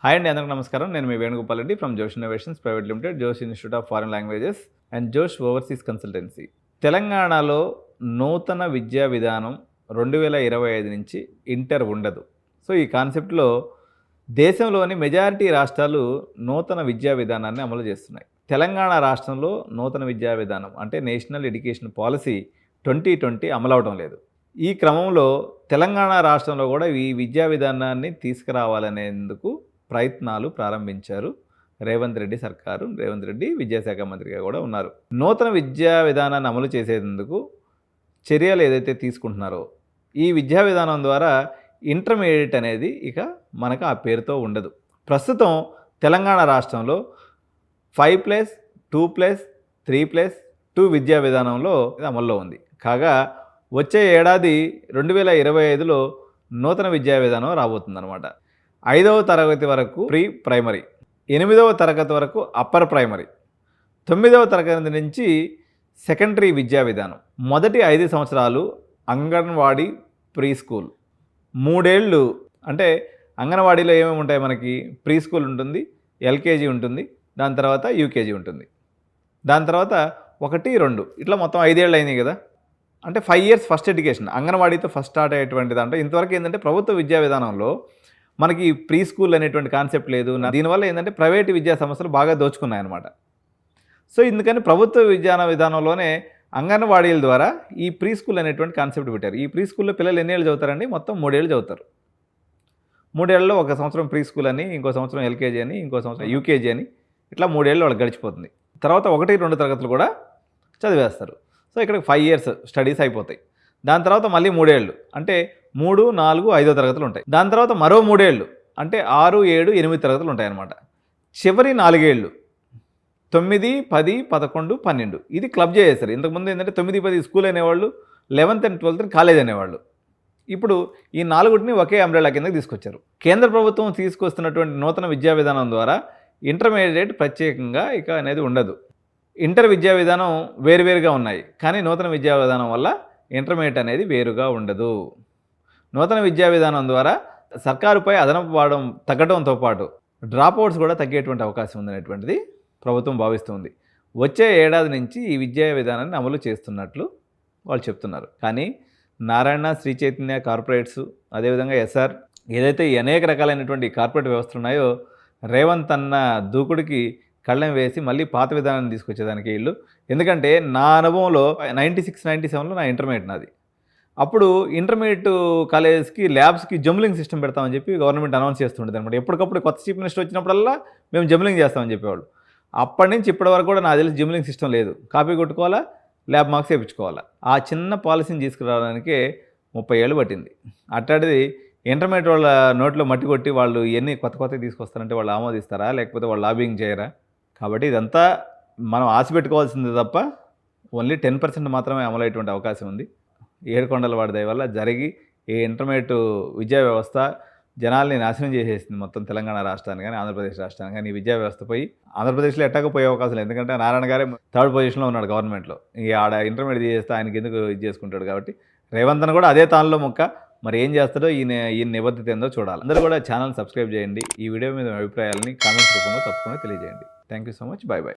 Hi అండి, అందరికీ నమస్కారం. నేను మీ వేణుగోపాల్ రెడ్డి ఫ్రమ్ జోష్ ఇన్నోవేషన్స్ ప్రైవేట్ లిమిటెడ్, జోష్ institute of foreign languages and జోష్ ఓవర్సీస్ కన్సల్టెన్సీ. తెలంగాణలో నూతన విద్యా విధానం 2025 నుంచి ఇంటర్ ఉండదు. సో ఈ కాన్సెప్ట్లో దేశంలోని మెజారిటీ రాష్ట్రాలు నూతన విద్యా విధానాన్ని అమలు చేస్తున్నాయి. తెలంగాణ రాష్ట్రంలో నూతన విద్యా విధానం అంటే నేషనల్ ఎడ్యుకేషన్ పాలసీ 2020 అమలవడం లేదు. ఈ క్రమంలో తెలంగాణ రాష్ట్రంలో కూడా ఈ విద్యా విధానాన్ని తీసుకురావాలనేందుకు ప్రయత్నాలు ప్రారంభించారు రేవంత్ రెడ్డి సర్కారు. రేవంత్ రెడ్డి విద్యాశాఖ మంత్రిగా కూడా ఉన్నారు. నూతన విద్యా విధానాన్ని అమలు చేసేందుకు చర్యలు ఏదైతే తీసుకుంటున్నారో ఈ విద్యా విధానం ద్వారా ఇంటర్మీడియట్ అనేది ఇక మనకు ఆ పేరుతో ఉండదు. ప్రస్తుతం తెలంగాణ రాష్ట్రంలో 5+2+3+2 విద్యా విధానంలో అమల్లో ఉంది. కాగా వచ్చే ఏడాది 2025లో నూతన విద్యా విధానం రాబోతుందన్నమాట. 5వ తరగతి వరకు ప్రీ ప్రైమరీ, 8వ తరగతి వరకు అప్పర్ ప్రైమరీ, 9వ తరగతి నుంచి సెకండరీ విద్యా విధానం. మొదటి 5 సంవత్సరాలు అంగన్వాడీ ప్రీ స్కూల్, 3 ఏళ్ళు అంటే అంగన్వాడీలో ఏమేమి ఉంటాయి మనకి? ప్రీ స్కూల్ ఉంటుంది, ఎల్కేజీ ఉంటుంది, దాని తర్వాత యూకేజీ ఉంటుంది, దాని తర్వాత 1, 2 ఇట్లా మొత్తం 5 ఏళ్ళు అయినాయి కదా. అంటే 5 ఇయర్స్ ఫస్ట్ ఎడ్యుకేషన్. అంగన్వాడీతో ఫస్ట్ స్టార్ట్ అయ్యేటువంటి దాంట్లో ఇంతవరకు ఏంటంటే ప్రభుత్వ విద్యా విధానంలో మనకి ప్రీ స్కూల్ అనేటువంటి కాన్సెప్ట్ లేదు. దీనివల్ల ఏంటంటే ప్రైవేటు విద్యా సంస్థలు బాగా దోచుకున్నాయన్నమాట. సో ఇందుకని ప్రభుత్వ విద్యా విధానంలోనే అంగన్వాడీల ద్వారా ఈ ప్రీ స్కూల్ అనేటువంటి కాన్సెప్ట్ పెట్టారు. ఈ ప్రీ స్కూల్లో పిల్లలు ఎన్ని ఏళ్ళు చదువుతారండి? మొత్తం 3 ఏళ్ళు చదువుతారు. 3 ఏళ్ళలో 1 సంవత్సరం ప్రీ స్కూల్ అని, ఇంకో సంవత్సరం ఎల్కేజీ అని, ఇంకో సంవత్సరం యూకేజీ అని, ఇట్లా 3 ఏళ్ళు వాళ్ళకి గడిచిపోతుంది. తర్వాత 1, 2 తరగతులు కూడా చదివేస్తారు. సో ఇక్కడ 5 ఇయర్స్ స్టడీస్ అయిపోతాయి. దాని తర్వాత మళ్ళీ 3 ఏళ్ళు అంటే 3, 4, 5వ తరగతులు ఉంటాయి. దాని తర్వాత మరో 3 ఏళ్ళు అంటే 6, 7, 8 తరగతులు ఉంటాయి అన్నమాట. చివరి 4 ఏళ్ళు 9, 10, 11, 12 ఇది క్లబ్ చేసేస్తారు. ఇంతకుముందు ఏంటంటే 9, 10 స్కూల్ అనేవాళ్ళు, 11th and 12th కాలేజ్ అనేవాళ్ళు. ఇప్పుడు ఈ 4ని ఒకే అంబ్రెలా కిందకి తీసుకొచ్చారు. కేంద్ర ప్రభుత్వం తీసుకొస్తున్నటువంటి నూతన విద్యా విధానం ద్వారా ఇంటర్మీడియట్ ప్రత్యేకంగా ఇక అనేది ఉండదు. ఇంటర్ విద్యా విధానం వేరువేరుగా ఉన్నాయి, కానీ నూతన విద్యా విధానం వల్ల ఇంటర్మీడియట్ అనేది వేరుగా ఉండదు. నూతన విద్యా విధానం ద్వారా సర్కారుపై అదనపు భారం తగ్గడంతో పాటు డ్రాప్అవుట్స్ కూడా తగ్గేటువంటి అవకాశం ఉందనేటువంటిది ప్రభుత్వం భావిస్తుంది. వచ్చే ఏడాది నుంచి ఈ విద్యా విధానాన్ని అమలు చేస్తున్నట్లు వాళ్ళు చెప్తున్నారు. కానీ నారాయణ, శ్రీ చైతన్య కార్పొరేట్స్, అదేవిధంగా ఎస్ఆర్ ఏదైతే ఈ అనేక రకాలైనటువంటి కార్పొరేట్ వ్యవస్థలు ఉన్నాయో రేవంత్ అన్న దూకుడికి కళ్ళెం వేసి మళ్ళీ పాత విధానాన్ని తీసుకొచ్చేదానికి వీళ్ళు. ఎందుకంటే నా అనుభవంలో 96, 97లో నా ఇంటర్మీడియట్ నాది. అప్పుడు ఇంటర్మీడియట్ కాలేజెస్కి ల్యాబ్స్కి జంబ్లింగ్ సిస్టమ్ పెడతామని చెప్పి గవర్నమెంట్ అనౌన్స్ చేస్తుండేది అనమాట. ఎప్పటికప్పుడు కొత్త చీఫ్ మినిస్టర్ వచ్చినప్పుడల్లా మేము జంబ్లింగ్ చేస్తామని చెప్పేవాళ్ళు. అప్పటి నుంచి ఇప్పటి వరకు కూడా నాకు తెలిసి జంబ్లింగ్ సిస్టమ్ లేదు. కాపీ కొట్టుకోవాలా, ల్యాబ్ మార్క్స్ వేయించుకోవాలా. ఆ చిన్న పాలసీని తీసుకురావడానికే 30 ఏళ్ళు పట్టింది. అట్లాంటిది ఇంటర్మీడియట్ వాళ్ళ నోట్లో మట్టి కొట్టి వాళ్ళు ఎన్ని కొత్తవి తీసుకొస్తారంటే వాళ్ళు ఆమోదిస్తారా, లేకపోతే వాళ్ళు లాబింగ్ చేయరా? కాబట్టి ఇదంతా మనం ఆశ పెట్టుకోవాల్సిందే తప్ప ఓన్లీ 10% మాత్రమే అమలయ్యేటువంటి అవకాశం ఉంది. ఏడుకొండల వాడి దయ వల్ల జరిగి ఈ ఇంటర్మీడియట్ విద్యా వ్యవస్థ జనాల్ని నాశనం చేసేసింది మొత్తం తెలంగాణ రాష్ట్రాన్ని కానీ ఆంధ్రప్రదేశ్ రాష్ట్రాన్ని కానీ. ఈ విద్యా వ్యవస్థ పోయి ఆంధ్రప్రదేశ్లో ఎట్టాగో పోయే అవకాశం లేదు. ఎందుకంటే నారాయణ గారే 3rd పొజిషన్లో ఉన్నాడు గవర్నమెంట్లో. ఈ ఆడ ఇంటర్మీడియట్ చేస్తే ఆయనకి ఎందుకు ఇది చేసుకుంటాడు. కాబట్టి రేవంత్ కూడా అదే తానులో మొక్క. మరి ఏం చేస్తాడో ఈ నిబద్ధత ఏందో చూడాలి. అందరూ కూడా ఛానల్ సబ్స్క్రైబ్ చేయండి. ఈ వీడియో మీద అభిప్రాయాలని కామెంట్స్ రూపంలో తప్పకుండా తెలియజేయండి. Thank you so much. By by.